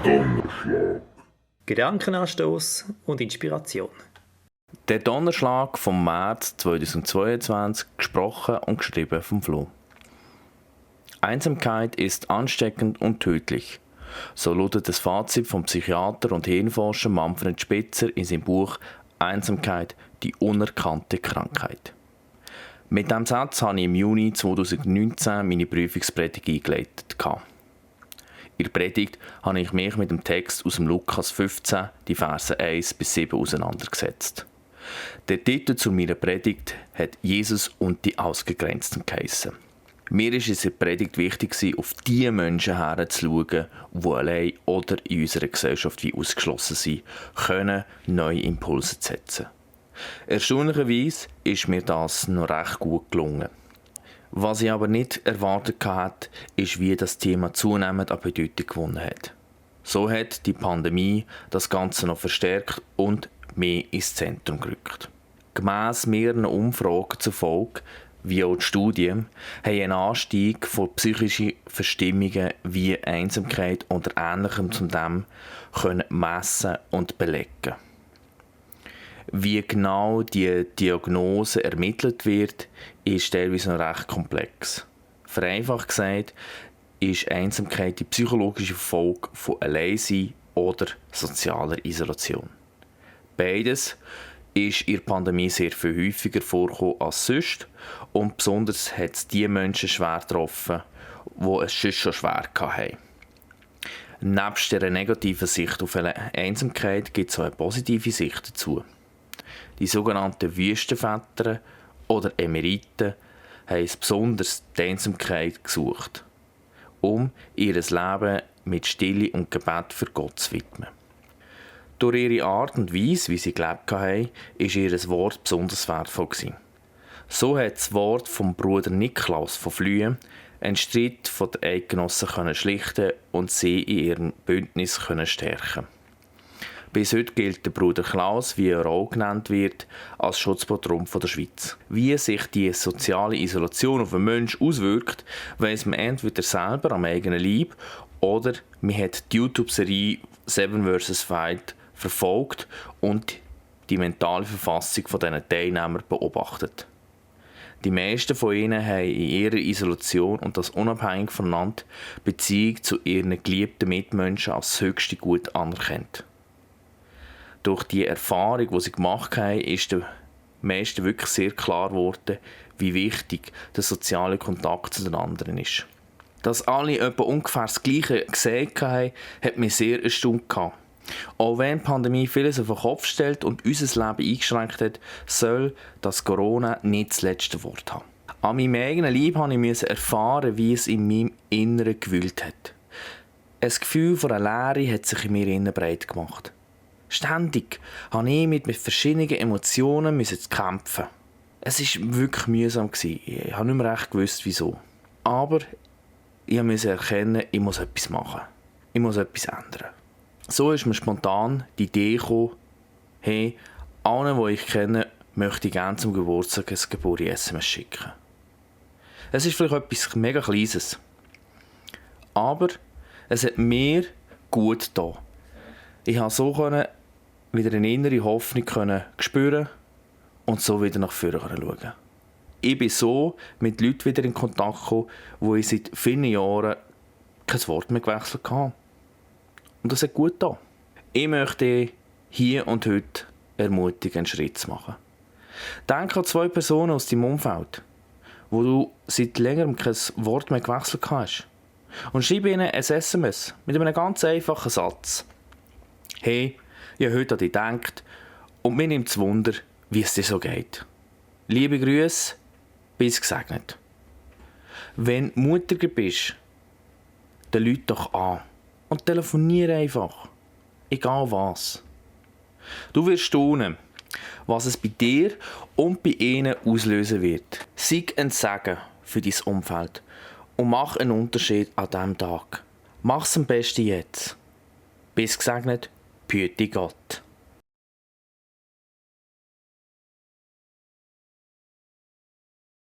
Donnerschlag. Gedankenanstoß und Inspiration. Der Donnerschlag vom März 2022, gesprochen und geschrieben vom Flo. Einsamkeit ist ansteckend und tödlich. So lautet das Fazit vom Psychiater und Hirnforscher Manfred Spitzer in seinem Buch «Einsamkeit, die unerkannte Krankheit». Mit diesem Satz habe ich im Juni 2019 meine Prüfungspredigt eingeleitet. In der Predigt habe ich mich mit dem Text aus dem Lukas 15, die Verse 1 bis 7 auseinandergesetzt. Der Titel zu meiner Predigt hat «Jesus und die Ausgegrenzten» geheissen. Mir war es in der Predigt wichtig, auf die Menschen herzuschauen, die allein oder in unserer Gesellschaft wie ausgeschlossen sind, können neue Impulse zu setzen. Erstaunlicherweise ist mir das noch recht gut gelungen. Was ich aber nicht erwartet hatte, ist, wie das Thema zunehmend an Bedeutung gewonnen hat. So hat die Pandemie das Ganze noch verstärkt und mehr ins Zentrum gerückt. Gemäss mehreren Umfragen zufolge, wie auch die Studien, haben einen Anstieg von psychischen Verstimmungen wie Einsamkeit oder Ähnlichem zu dem können messen und belegen. Wie genau die Diagnose ermittelt wird, ist teilweise noch recht komplex. Vereinfacht gesagt ist Einsamkeit die psychologische Folge von Alleinsein oder sozialer Isolation. Beides ist in der Pandemie sehr viel häufiger vorgekommen als sonst und besonders hat es die Menschen schwer getroffen, die es sonst schon schwer hatten. Nebst der negativen Sicht auf Einsamkeit gibt es auch eine positive Sicht dazu. Die sogenannten Wüstenväter oder Emeriten haben besonders die Einsamkeit gesucht, um ihr Leben mit Stille und Gebet für Gott zu widmen. Durch ihre Art und Weise, wie sie gelebt haben, ist ihr Wort besonders wertvoll gewesen. So hat das Wort vom Bruder Niklaus von Flühen einen Streit von den Eidgenossen schlichten und sie in ihrem Bündnis stärken. Bis heute gilt der Bruder Klaus, wie er auch genannt wird, als Schutzpatron der Schweiz. Wie sich die soziale Isolation auf einen Menschen auswirkt, weiss man entweder selber am eigenen Leib oder man hat die YouTube-Serie 7 vs. Wild verfolgt und die mentale Verfassung dieser Teilnehmer beobachtet. Die meisten von ihnen haben in ihrer Isolation und das unabhängig voneinander Beziehung zu ihren geliebten Mitmenschen als das höchste Gut anerkannt. Durch die Erfahrung, die sie gemacht haben, ist den meisten wirklich sehr klar geworden, wie wichtig der soziale Kontakt zu den anderen ist. Dass alle etwa ungefähr das Gleiche gesehen haben, hat mich sehr erstaunt. Auch wenn die Pandemie vieles auf den Kopf stellt und unser Leben eingeschränkt hat, soll das Corona nicht das letzte Wort haben. An meinem eigenen Leib musste ich erfahren, wie es in meinem Inneren gewühlt hat. Ein Gefühl von einer Leere hat sich in mir innen breit gemacht. Ständig musste ich mit verschiedenen Emotionen kämpfen. Es war wirklich mühsam. Ich habe nicht mehr recht gewusst, wieso. Aber ich musste erkennen, ich muss etwas machen. Ich muss etwas ändern. So ist mir spontan die Idee gekommen, hey, allen, die ich kenne, möchte ich gerne zum Geburtstag ein Geburtstags-SMS schicken. Es ist vielleicht etwas mega Kleines. Aber es hat mir gut getan. Ich konnte so wieder eine innere Hoffnung spüren und so wieder nach vorne schauen. Ich bin so mit Leuten wieder in Kontakt gekommen, wo ich seit vielen Jahren kein Wort mehr gewechselt habe. Und das hat gut getan. Ich möchte hier und heute ermutigen, einen Schritt zu machen. Denke an 2 Personen aus deinem Umfeld, wo du seit längerem kein Wort mehr gewechselt hast. Und schreibe ihnen ein SMS mit einem ganz einfachen Satz. Hey, ich habe heute an dich gedacht und mir nimmt es Wunder, wie es dir so geht. Liebe Grüße, bis gesegnet. Wenn du mutiger bist, dann lüt doch an und telefoniere einfach. Egal was. Du wirst staunen, was es bei dir und bei ihnen auslösen wird. Sei ein Segen für dein Umfeld und mach einen Unterschied an diesem Tag. Mach es am besten jetzt. Bis gesegnet, behüte Gott.